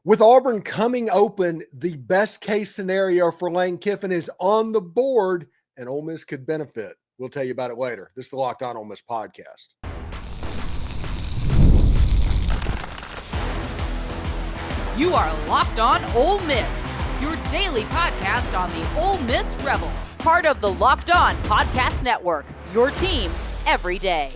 With Auburn coming open, the best case scenario for Lane Kiffin is on the board, and Ole Miss could benefit. We'll tell you about it later. This is the Locked On Ole Miss podcast. You are Locked On Ole Miss, your daily podcast on the Ole Miss Rebels. Part of the Locked On Podcast Network, your team every day.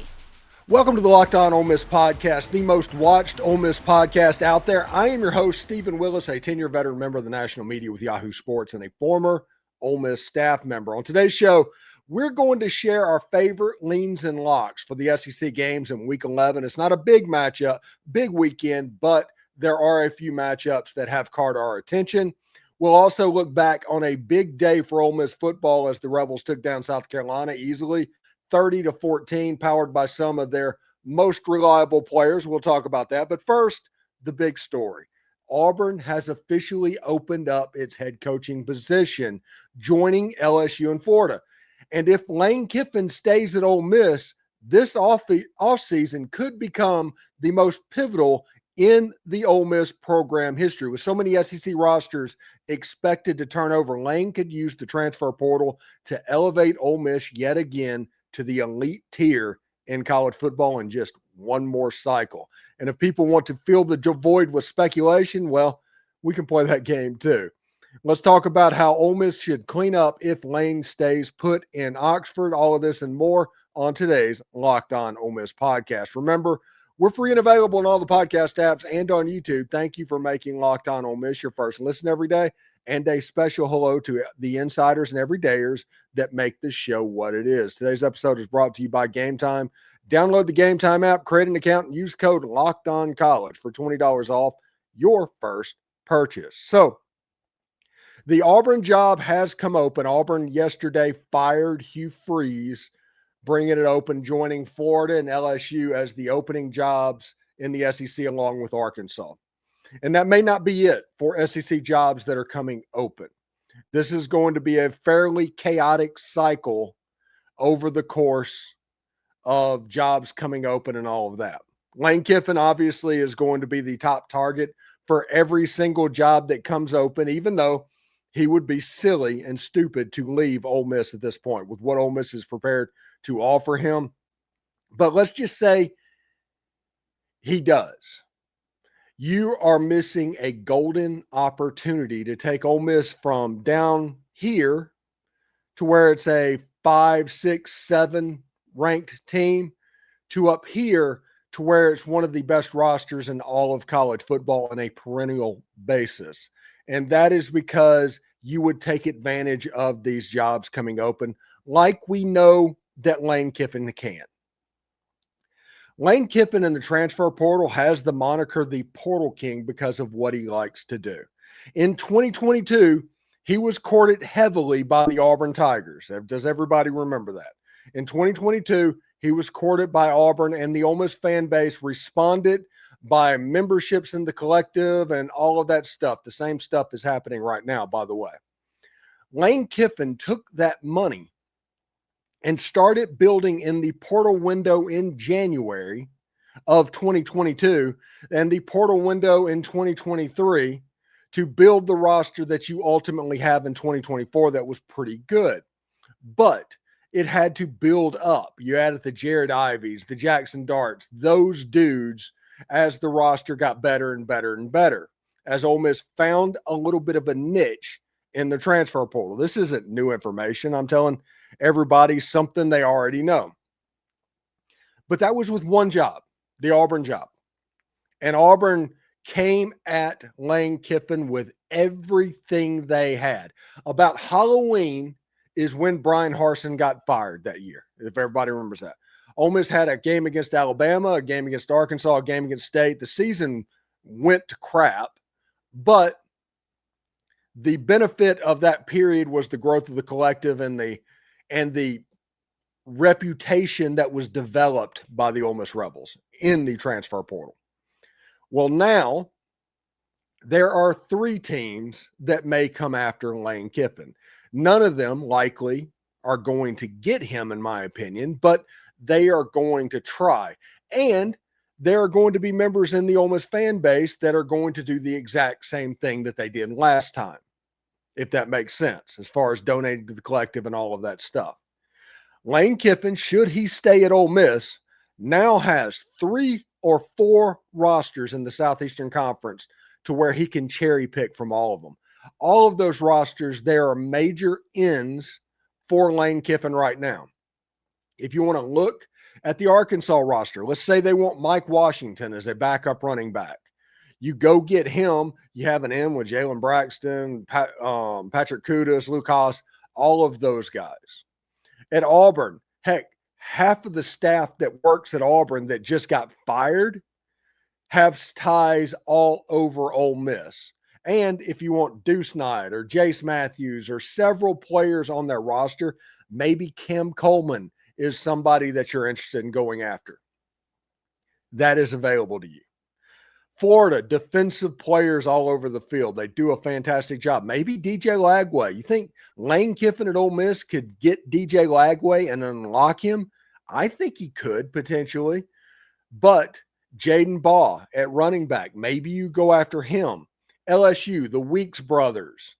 Welcome to the Locked On Ole Miss podcast, the most watched Ole Miss podcast out there. I am your host, Stephen Willis, a 10-year veteran member of the national media with Yahoo Sports and a former Ole Miss staff member. On today's show, we're going to share our favorite leans and locks for the SEC games in Week 11. It's not a big matchup, big weekend, but there are a few matchups that have caught our attention. We'll also look back on a big day for Ole Miss football as the Rebels took down South Carolina easily, 30-14, powered by some of their most reliable players. We'll talk about that. But first, the big story. Auburn has officially opened up its head coaching position, joining LSU and Florida. And if Lane Kiffin stays at Ole Miss, this offseason could become the most pivotal in the Ole Miss program history. With so many SEC rosters expected to turn over, Lane could use the transfer portal to elevate Ole Miss yet again to the elite tier in college football in just one more cycle. And if people want to fill the void with speculation, well, we can play that game too. Let's talk about how Ole Miss should clean up if Lane stays put in Oxford. All of this and more on today's Locked On Ole Miss podcast. Remember, we're free and available on all the podcast apps and on YouTube. Thank you for making Locked On Ole Miss your first listen every day. And a special hello to the insiders and everydayers that make this show what it is. Today's episode is brought to you by Game Time. Download the Game Time app, create an account, and use code LOCKEDONCollege for $20 off your first purchase. So, the Auburn job has come open. Auburn yesterday fired Hugh Freeze, bringing it open, joining Florida and LSU as the opening jobs in the SEC along with Arkansas. And that may not be it for SEC jobs that are coming open. This is going to be a fairly chaotic cycle over the course of jobs coming open and all of that. Lane Kiffin obviously is going to be the top target for every single job that comes open, even though he would be silly and stupid to leave Ole Miss at this point with what Ole Miss is prepared to offer him. But let's just say he does. You are missing a golden opportunity to take Ole Miss from down here to where it's a 5, 6, 7 ranked team to up here to where it's one of the best rosters in all of college football on a perennial basis. And that is because you would take advantage of these jobs coming open like we know that Lane Kiffin can. Lane Kiffin in the transfer portal has the moniker the Portal King because of what he likes to do. In 2022, he was courted heavily by the Auburn Tigers. Does everybody remember that? In 2022, he was courted by Auburn, and the Ole Miss fan base responded by memberships in the collective and all of that stuff. The same stuff is happening right now, by the way. Lane Kiffin took that money and started building in the portal window in January of 2022 and the portal window in 2023 to build the roster that you ultimately have in 2024 that was pretty good. But it had to build up. You added the Jared Ivies, the Jackson Darts, those dudes as the roster got better and better and better, as Ole Miss found a little bit of a niche in the transfer portal. This isn't new information. I'm telling everybody something they already know. But that was with one job, the Auburn job. And Auburn came at Lane Kiffin with everything they had. About Halloween is when Brian Harsin got fired that year, if everybody remembers that. Ole Miss had a game against Alabama, a game against Arkansas, a game against State. The season went to crap, but the benefit of that period was the growth of the collective and the reputation that was developed by the Ole Miss Rebels in the transfer portal. Well, now there are 3 teams that may come after Lane Kiffin. None of them likely are going to get him, in my opinion, but they are going to try. And there are going to be members in the Ole Miss fan base that are going to do the exact same thing that they did last time, if that makes sense, as far as donating to the collective and all of that stuff. Lane Kiffin, should he stay at Ole Miss, now has 3 or 4 rosters in the Southeastern Conference to where he can cherry pick from all of them. All of those rosters, there are major ins for Lane Kiffin right now. If you want to look at the Arkansas roster, let's say they want Mike Washington as a backup running back. You go get him. You have an in with Jalen Braxton, Patrick Kudus, Luke Haas, all of those guys. At Auburn, heck, half of the staff that works at Auburn that just got fired have ties all over Ole Miss. And if you want Deuce Knight or Jace Matthews or several players on their roster, maybe Kim Coleman is somebody that you're interested in going after. That is available to you. Florida, defensive players all over the field. They do a fantastic job. Maybe DJ Lagway. You think Lane Kiffin at Ole Miss could get DJ Lagway and unlock him? I think he could potentially. But Jaden Baugh at running back, maybe you go after him. LSU, the Weeks brothers.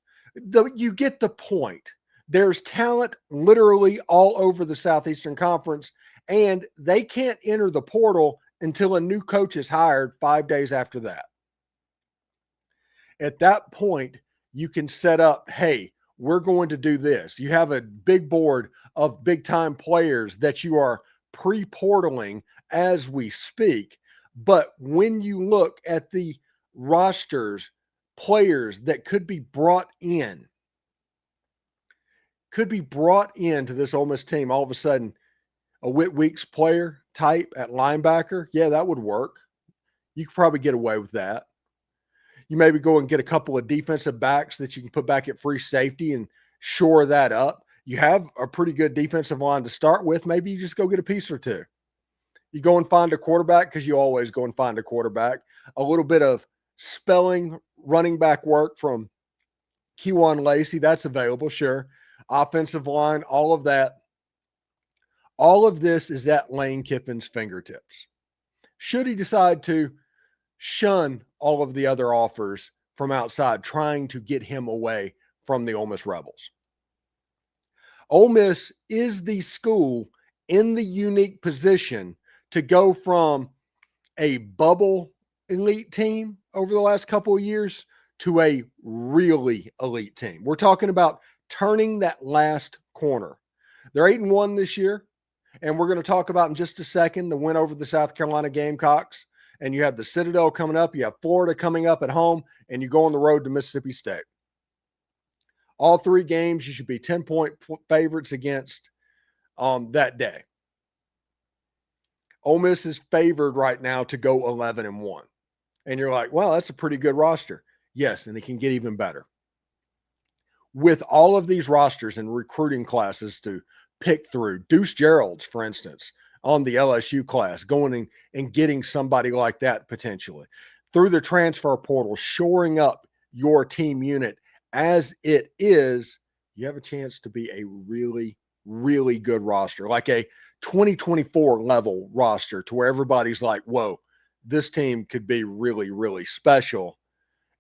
You get the point. There's talent literally all over the Southeastern Conference, and they can't enter the portal until a new coach is hired 5 days after that. At that point, you can set up, hey, we're going to do this. You have a big board of big-time players that you are pre-portaling as we speak. But when you look at the rosters, players that could be brought into this Ole Miss team, all of a sudden, a Whit Weeks player type at linebacker, yeah, that would work. You could probably get away with that. You maybe go and get a couple of defensive backs that you can put back at free safety and shore that up. You have a pretty good defensive line to start with. Maybe you just go get a piece or two. You go and find a quarterback because you always go and find a quarterback. A little bit of spelling running back work from Kewan Lacey, that's available, sure. Offensive line, all of that. All of this is at Lane Kiffin's fingertips. Should he decide to shun all of the other offers from outside, trying to get him away from the Ole Miss Rebels? Ole Miss is the school in the unique position to go from a bubble elite team over the last couple of years to a really elite team. We're talking about turning that last corner. They're 8-1 this year, and we're going to talk about in just a second the win over the South Carolina Gamecocks. And you have the Citadel coming up, you have Florida coming up at home, and you go on the road to Mississippi State. All 3 games you should be 10-point favorites against that day. Ole Miss is favored right now to go 11-1. And you're like, well, that's a pretty good roster. Yes, and it can get even better. With all of these rosters and recruiting classes to pick through, Deuce Gerald's, for instance, on the LSU class, going and getting somebody like that potentially. Through the transfer portal, shoring up your team unit as it is, you have a chance to be a really, really good roster, like a 2024 level roster to where everybody's like, whoa, this team could be really, really special.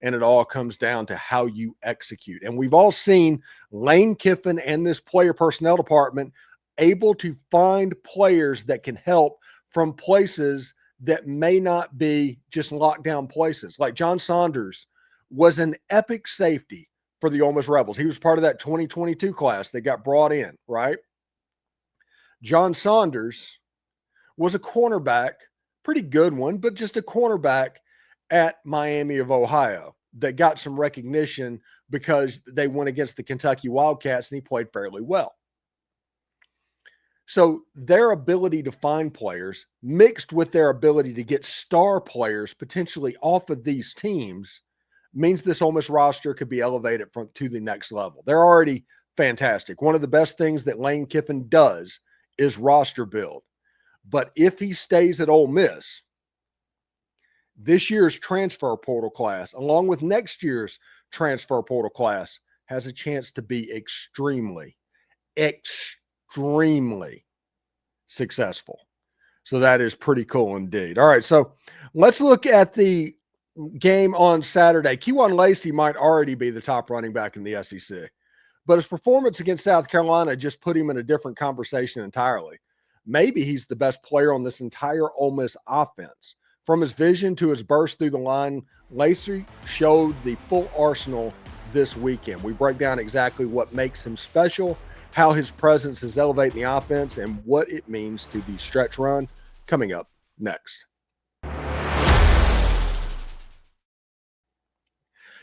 And it all comes down to how you execute. And we've all seen Lane Kiffin and this player personnel department able to find players that can help from places that may not be just lockdown places. Like John Saunders was an epic safety for the Ole Miss Rebels. He was part of that 2022 class that got brought in, right? John Saunders was a cornerback, pretty good one, but just a cornerback at Miami of Ohio that got some recognition because they went against the Kentucky Wildcats and he played fairly well. So their ability to find players mixed with their ability to get star players potentially off of these teams means this Ole Miss roster could be elevated to the next level. They're already fantastic. One of the best things that Lane Kiffin does is roster build. But if he stays at Ole Miss, this year's transfer portal class, along with next year's transfer portal class, has a chance to be extremely successful. So that is pretty cool indeed. All right, so let's look at the game on Saturday. Kewan Lacey might already be the top running back in the SEC, but his performance against South Carolina just put him in a different conversation entirely. Maybe he's the best player on this entire Ole Miss offense. From his vision to his burst through the line, Lacey showed the full arsenal this weekend. We break down exactly what makes him special, how his presence is elevating the offense, and what it means to the stretch run, coming up next.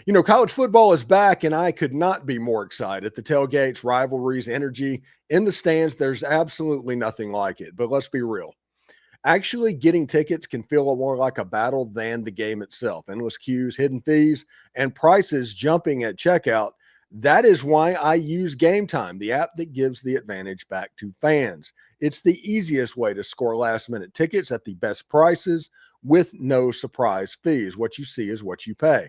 You know, college football is back, and I could not be more excited. The tailgates, rivalries, energy in the stands, there's absolutely nothing like it. But let's be real. Actually, getting tickets can feel more like a battle than the game itself. Endless queues, hidden fees, and prices jumping at checkout. That is why I use Game Time, the app that gives the advantage back to fans. It's the easiest way to score last-minute tickets at the best prices with no surprise fees. What you see is what you pay.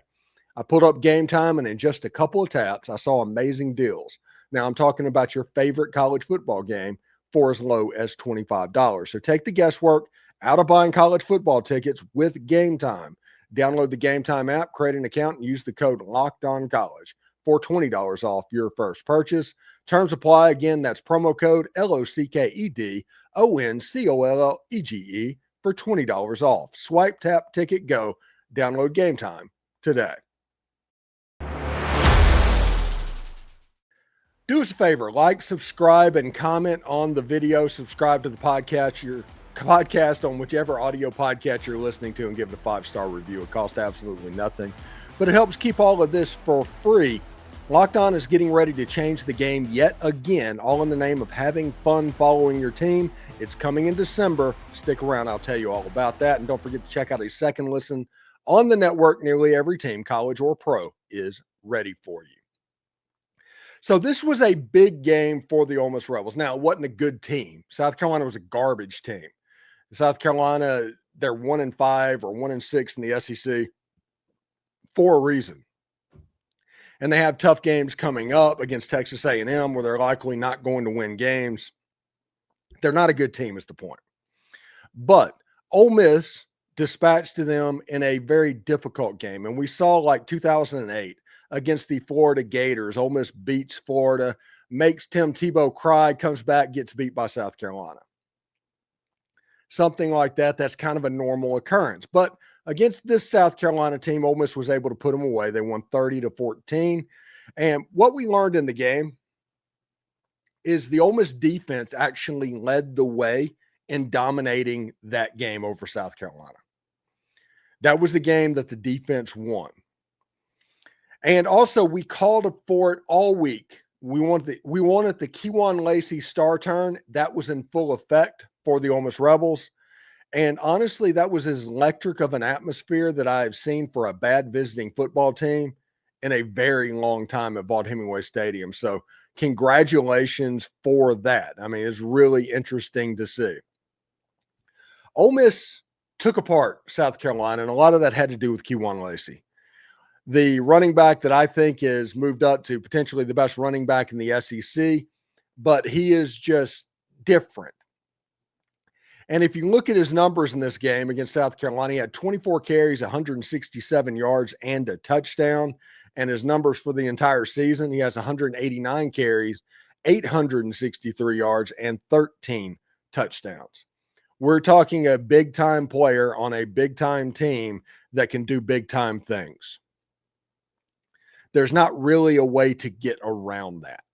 I pulled up Game Time, and in just a couple of taps, I saw amazing deals. Now, I'm talking about your favorite college football game for as low as $25. So take the guesswork out of buying college football tickets with Game Time. Download the Game Time app, create an account, and use the code LOCKEDONCollege for $20 off your first purchase. Terms apply. Again, that's promo code LOCKEDONCOLLEGE for $20 off. Swipe, tap, ticket, go. Download Game Time today. Do us a favor, like, subscribe, and comment on the video. Subscribe to the podcast, your podcast on whichever audio podcast you're listening to, and give it a 5-star review. It costs absolutely nothing, but it helps keep all of this for free. Locked On is getting ready to change the game yet again, all in the name of having fun following your team. It's coming in December. Stick around. I'll tell you all about that. And don't forget to check out a second listen on the network. Nearly every team, college or pro, is ready for you. So this was a big game for the Ole Miss Rebels. Now, it wasn't a good team. South Carolina was a garbage team. South Carolina, they're 1-5 or 1-6 in the SEC for a reason. And they have tough games coming up against Texas A&M where they're likely not going to win games. They're not a good team is the point. But Ole Miss dispatched to them in a very difficult game. And we saw like 2008 against the Florida Gators. Ole Miss beats Florida, makes Tim Tebow cry, comes back, gets beat by South Carolina. Something like that, that's kind of a normal occurrence. But against this South Carolina team, Ole Miss was able to put them away. They won 30-14. And what we learned in the game is the Ole Miss defense actually led the way in dominating that game over South Carolina. That was a game that the defense won. And also, we called for it all week. We wanted the Kewan Lacey star turn. That was in full effect for the Ole Miss Rebels. And honestly, that was as electric of an atmosphere that I've seen for a bad visiting football team in a very long time at Vaught-Hemingway Stadium. So congratulations for that. I mean, it's really interesting to see. Ole Miss took apart South Carolina, and a lot of that had to do with Kewan Lacey. The running back that I think is moved up to potentially the best running back in the SEC, but he is just different. And if you look at his numbers in this game against South Carolina, he had 24 carries, 167 yards, and a touchdown. And his numbers for the entire season, he has 189 carries, 863 yards, and 13 touchdowns. We're talking a big-time player on a big-time team that can do big-time things. There's not really a way to get around that.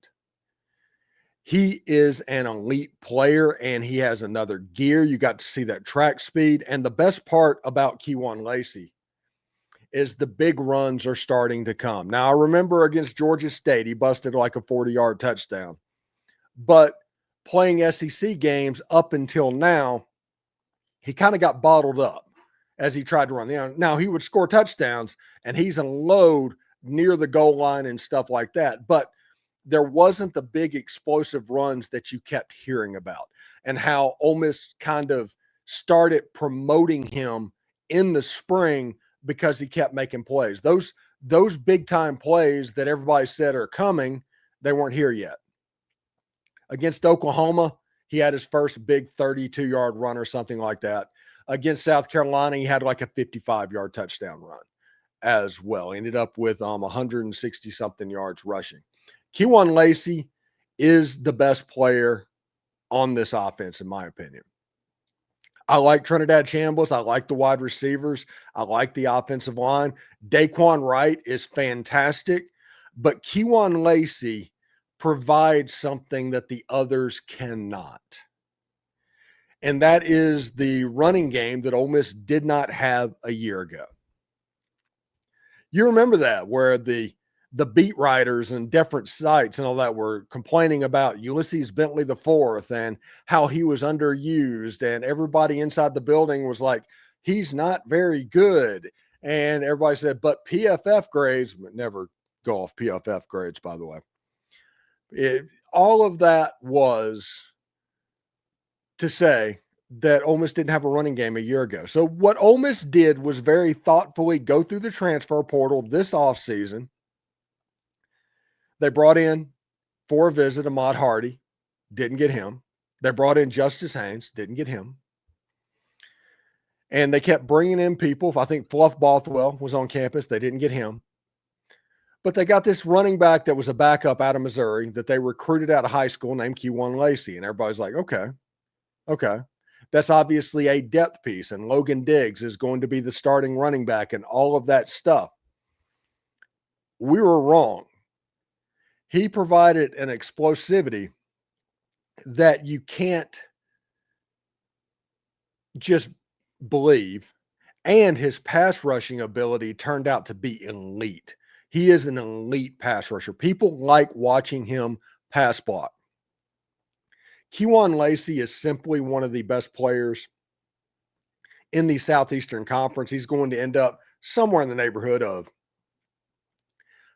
He is an elite player, and he has another gear. You got to see that track speed. And the best part about Kewan Lacey is the big runs are starting to come. Now, I remember against Georgia State, he busted like a 40-yard touchdown. But playing SEC games up until now, he kind of got bottled up as he tried to run. Now, he would score touchdowns, and he's a load near the goal line and stuff like that. But there wasn't the big explosive runs that you kept hearing about, and how Ole Miss kind of started promoting him in the spring because he kept making plays. Those big-time plays that everybody said are coming, they weren't here yet. Against Oklahoma, He had his first big 32-yard run or something like that. Against South Carolina, he had like a 55-yard touchdown run as well. Ended up with 160-something yards rushing. Kewan Lacey is the best player on this offense, in my opinion. I like Trinidad Chambliss. I like the wide receivers. I like the offensive line. Daquan Wright is fantastic, but Kewan Lacey provides something that the others cannot. And that is the running game that Ole Miss did not have a year ago. You remember that, where the beat writers and different sites and all that were complaining about Ulysses Bentley IV and how he was underused, and everybody inside the building was like, he's not very good. And everybody said, but PFF grades, never go off PFF grades, by the way. All of that was to say that Ole Miss didn't have a running game a year ago. So what Ole Miss did was very thoughtfully go through the transfer portal this offseason. They brought in for a visit Ahmad Hardy, didn't get him. They brought in Justice Haynes, didn't get him. And they kept bringing in people. I think Fluff Bothwell was on campus. They didn't get him. But they got this running back that was a backup out of Missouri that they recruited out of high school named Kewan Lacey. And everybody's like, okay. That's obviously a depth piece. And Logan Diggs is going to be the starting running back and all of that stuff. We were wrong. He provided an explosivity that you can't just believe. And his pass rushing ability turned out to be elite. He is an elite pass rusher. People like watching him pass block. Kewan Lacey is simply one of the best players in the Southeastern Conference. He's going to end up somewhere in the neighborhood of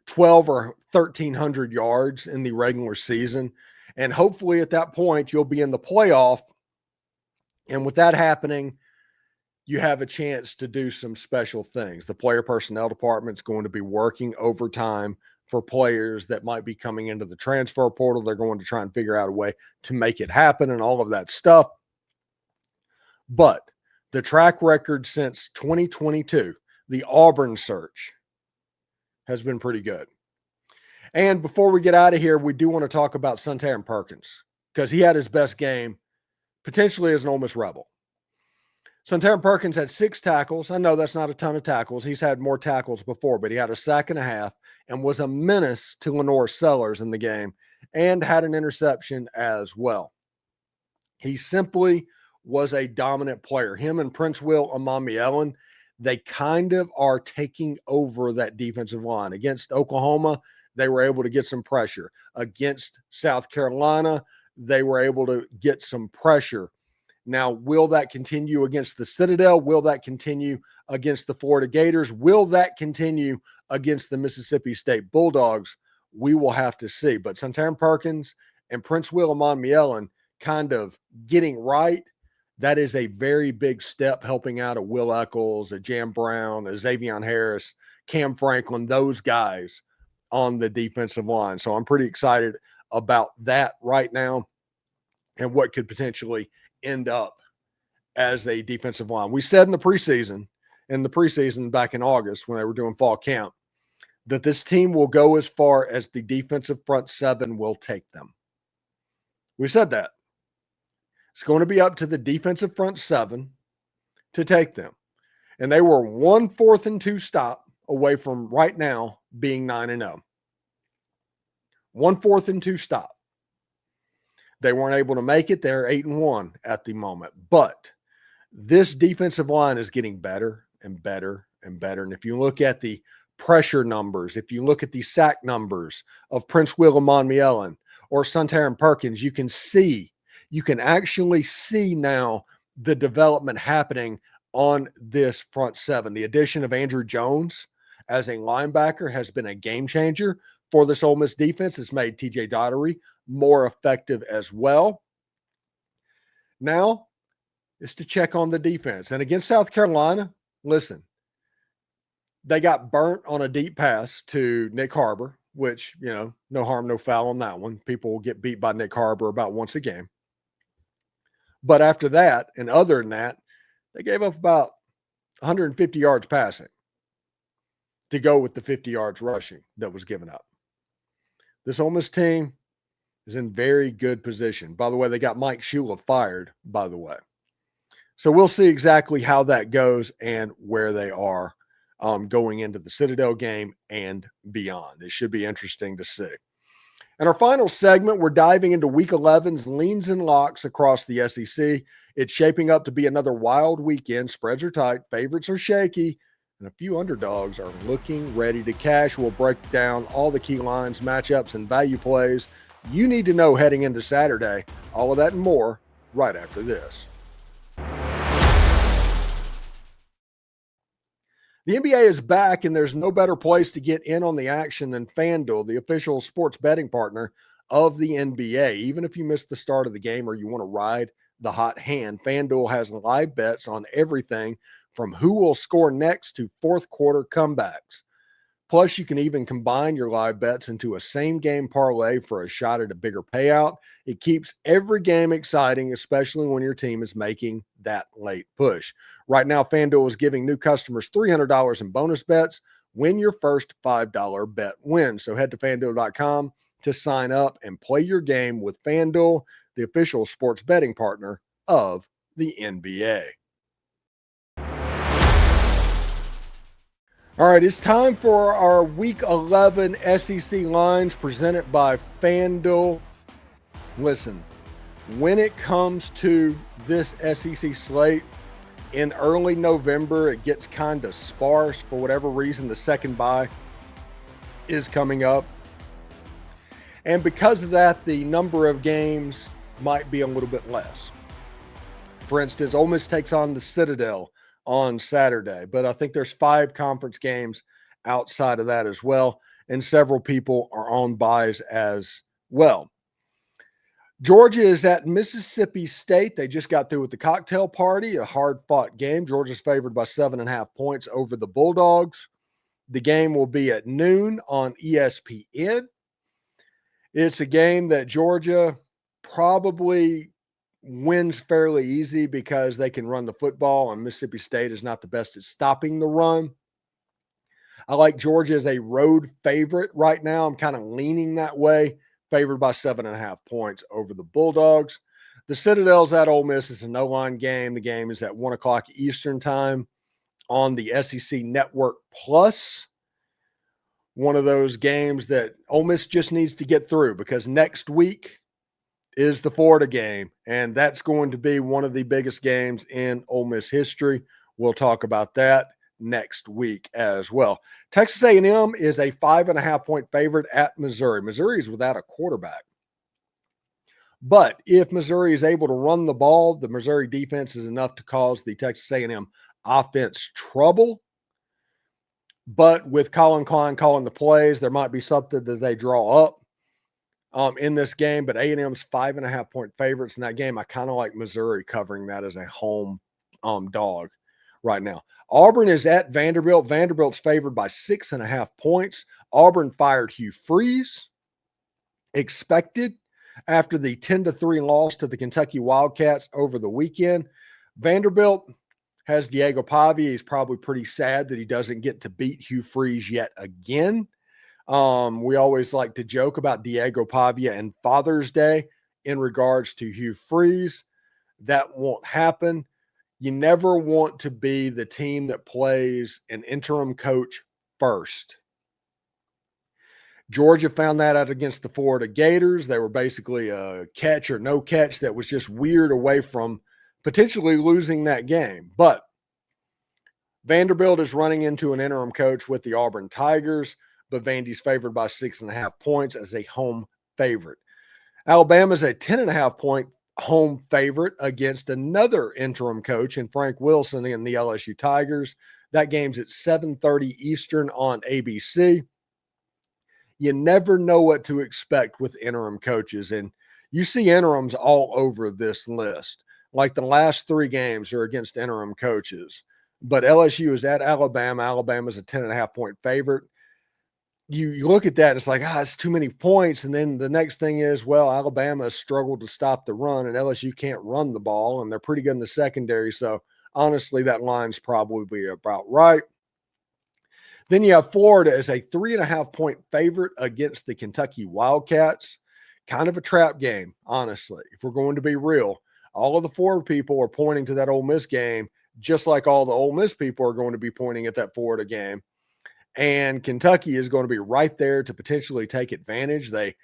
12 or 1,300 yards in the regular season. And hopefully at that point, you'll be in the playoff. And with that happening, you have a chance to do some special things. The player personnel department is going to be working overtime for players that might be coming into the transfer portal. They're going to try and figure out a way to make it happen and all of that stuff. But the track record since 2022, the Auburn search, has been pretty good. And before we get out of here, we do want to talk about Suntarine Perkins, because he had his best game potentially as an Ole Miss Rebel. Suntarine Perkins had 6 tackles. I know that's not a ton of tackles. He's had more tackles before, but he had a sack and a half and was a menace to Lenore Sellers in the game and had an interception as well. He simply was a dominant player. Him and Prince Will Amamielin, they kind of are taking over that defensive line. Against Oklahoma, they were able to get some pressure. Against South Carolina, they were able to get some pressure. Now, will that continue against the Citadel? Will that continue against the Florida Gators? Will that continue against the Mississippi State Bulldogs? We will have to see. But Suntarine Perkins and Prince Will Amamielin kind of getting right, that is a very big step, helping out a Will Eccles, a Jam Brown, a Xavion Harris, Cam Franklin, those guys on the defensive line. So I'm pretty excited about that right now and what could potentially end up as a defensive line. We said in the preseason back in August when they were doing fall camp, that this team will go as far as the defensive front 7 will take them. We said that. It's going to be up to the defensive front 7 to take them. And they were 1 4th and 2 stop away from right now being 9-0. 1 4th and 2 stop. They weren't able to make it. They're 8-1 at the moment. But this defensive line is getting better and better and better. And if you look at the pressure numbers, if you look at the sack numbers of Prince Will Amamielin or Suntarine Perkins, you can actually see now the development happening on this front 7. The addition of Andrew Jones as a linebacker has been a game changer for this Ole Miss defense. It's made TJ Daugherty more effective as well. Now is to check on the defense. And against South Carolina, listen, they got burnt on a deep pass to Nick Harbor, which, no harm, no foul on that one. People will get beat by Nick Harbor about once a game. But after that, and other than that, they gave up about 150 yards passing to go with the 50 yards rushing that was given up. This Ole Miss team is in very good position. By the way, they got Mike Shula fired, by the way. So we'll see exactly how that goes and where they are going into the Citadel game and beyond. It should be interesting to see. In our final segment, we're diving into Week 11's leans and locks across the SEC. It's shaping up to be another wild weekend. Spreads are tight, favorites are shaky, and a few underdogs are looking ready to cash. We'll break down all the key lines, matchups, and value plays you need to know heading into Saturday. All of that and more right after this. The NBA is back, and there's no better place to get in on the action than FanDuel, the official sports betting partner of the NBA. Even if you missed the start of the game or you want to ride the hot hand, FanDuel has live bets on everything from who will score next to fourth quarter comebacks. Plus, you can even combine your live bets into a same-game parlay for a shot at a bigger payout. It keeps every game exciting, especially when your team is making that late push. Right now, FanDuel is giving new customers $300 in bonus bets when your first $5 bet wins. So head to FanDuel.com to sign up and play your game with FanDuel, the official sports betting partner of the NBA. All right, it's time for our Week 11 SEC lines presented by FanDuel. Listen, when it comes to this SEC slate, in early November, it gets kind of sparse. For whatever reason, the second bye is coming up. And because of that, the number of games might be a little bit less. For instance, Ole Miss takes on the Citadel on Saturday, but I think there's 5 conference games outside of that as well, and several people are on buys as well. Georgia is at Mississippi State. They just got through with the cocktail party, a hard-fought game. Georgia's favored by 7.5 points over the Bulldogs. The game will be at noon on ESPN. It's a game that Georgia probably wins fairly easy because they can run the football, and Mississippi State is not the best at stopping the run. I like Georgia as a road favorite right now. I'm kind of leaning that way, favored by 7.5 points over the Bulldogs. The Citadel's at Ole Miss. It's a no-line game. The game is at 1 o'clock Eastern time on the SEC Network Plus. One of those games that Ole Miss just needs to get through because next week is the Florida game, and that's going to be one of the biggest games in Ole Miss history. We'll talk about that next week as well. Texas A&M is a 5.5-point favorite at Missouri. Missouri is without a quarterback. But if Missouri is able to run the ball, the Missouri defense is enough to cause the Texas A&M offense trouble. But with Colin Klein calling the plays, there might be something that they draw up in this game, but A&M's 5.5-point favorites in that game. I kind of like Missouri covering that as a home dog right now. Auburn is at Vanderbilt. Vanderbilt's favored by 6.5 points. Auburn fired Hugh Freeze, expected after the 10-3 loss to the Kentucky Wildcats over the weekend. Vanderbilt has Diego Pavia. He's probably pretty sad that he doesn't get to beat Hugh Freeze yet again. We always like to joke about Diego Pavia and Father's Day in regards to Hugh Freeze. That won't happen. You never want to be the team that plays an interim coach first. Georgia found that out against the Florida Gators. They were basically a catch or no catch that was just weird away from potentially losing that game. But Vanderbilt is running into an interim coach with the Auburn Tigers, but Vandy's favored by 6.5 points as a home favorite. Alabama's a 10.5-point home favorite against another interim coach in Frank Wilson and the LSU Tigers. That game's at 7:30 Eastern on ABC. You never know what to expect with interim coaches, and you see interims all over this list. Like the last 3 games are against interim coaches. But LSU is at Alabama. Alabama's a 10.5-point favorite. you look at that, it's like, it's too many points. And then the next thing is, well, Alabama has struggled to stop the run, and LSU can't run the ball, and they're pretty good in the secondary. So honestly, that line's probably about right. Then you have Florida as a 3.5-point favorite against the Kentucky Wildcats. Kind of a trap game, honestly, if we're going to be real. All of the Florida people are pointing to that Ole Miss game, just like all the Ole Miss people are going to be pointing at that Florida game. And Kentucky is going to be right there to potentially take advantage. They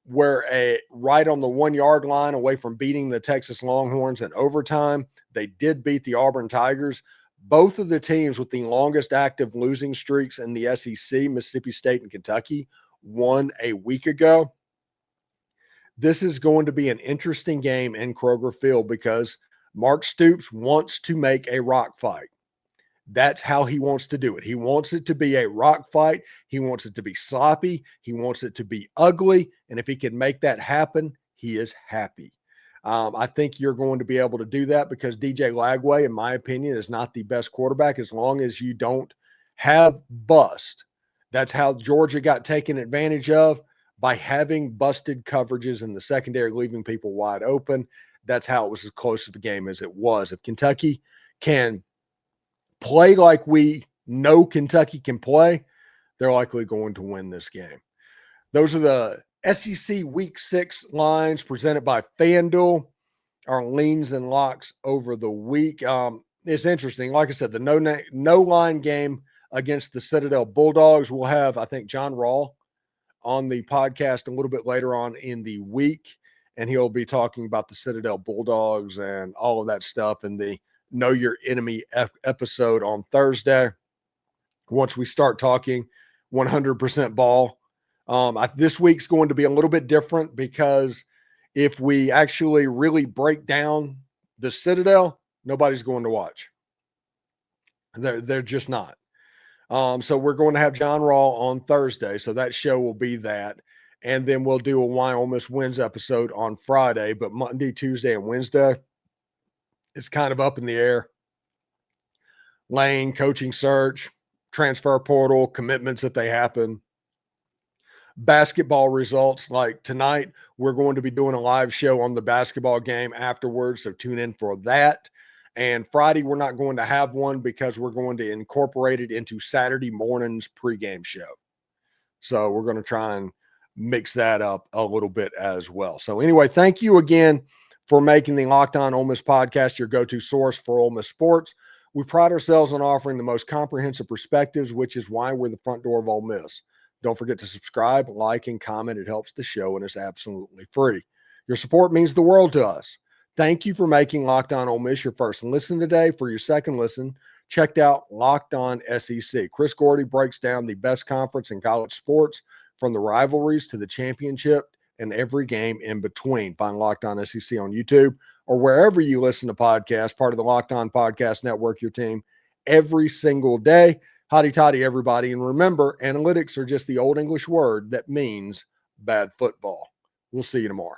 were right on the 1-yard line away from beating the Texas Longhorns in overtime. They did beat the Auburn Tigers. Both of the teams with the longest active losing streaks in the SEC, Mississippi State and Kentucky, won a week ago. This is going to be an interesting game in Kroger Field because Mark Stoops wants to make a rock fight. That's how he wants to do it. He wants it to be a rock fight. He wants it to be sloppy. He wants it to be ugly. And if he can make that happen, he is happy. I think you're going to be able to do that because DJ Lagway, in my opinion, is not the best quarterback as long as you don't have bust. That's how Georgia got taken advantage of, by having busted coverages in the secondary, leaving people wide open. That's how it was as close to the game as it was. If Kentucky can play like we know Kentucky can play, they're likely going to win this game. Those are the SEC Week 6 lines presented by FanDuel, our leans and locks over the week. It's interesting. Like I said, the no line game against the Citadel Bulldogs. We'll have, I think, John Rawl on the podcast a little bit later on in the week, and he'll be talking about the Citadel Bulldogs and all of that stuff in the Know Your Enemy episode on Thursday. Once we start talking 100% ball, this week's going to be a little bit different because if we actually really break down the Citadel, nobody's going to watch. They're just not. So we're going to have John Rawl on Thursday. So that show will be that. And then we'll do a Why Ole Miss Wins episode on Friday. But Monday, Tuesday, and Wednesday, it's kind of up in the air. Lane, coaching search, transfer portal, commitments if they happen. Basketball results. Like tonight, we're going to be doing a live show on the basketball game afterwards. So tune in for that. And Friday, we're not going to have one because we're going to incorporate it into Saturday morning's pregame show. So we're going to try and mix that up a little bit as well. So anyway, thank you again for making the Locked On Ole Miss podcast your go-to source for Ole Miss sports. We pride ourselves on offering the most comprehensive perspectives, which is why we're the front door of Ole Miss. Don't forget to subscribe, like, and comment. It helps the show, and it's absolutely free. Your support means the world to us. Thank you for making Locked On Ole Miss your first listen today. For your second listen, check out Locked On SEC. Chris Gordy breaks down the best conference in college sports, from the rivalries to the championship and every game in between. Find Locked On SEC on YouTube or wherever you listen to podcasts, part of the Locked On Podcast Network, your team, every single day. Hotty toddy, everybody. And remember, analytics are just the old English word that means bad football. We'll see you tomorrow.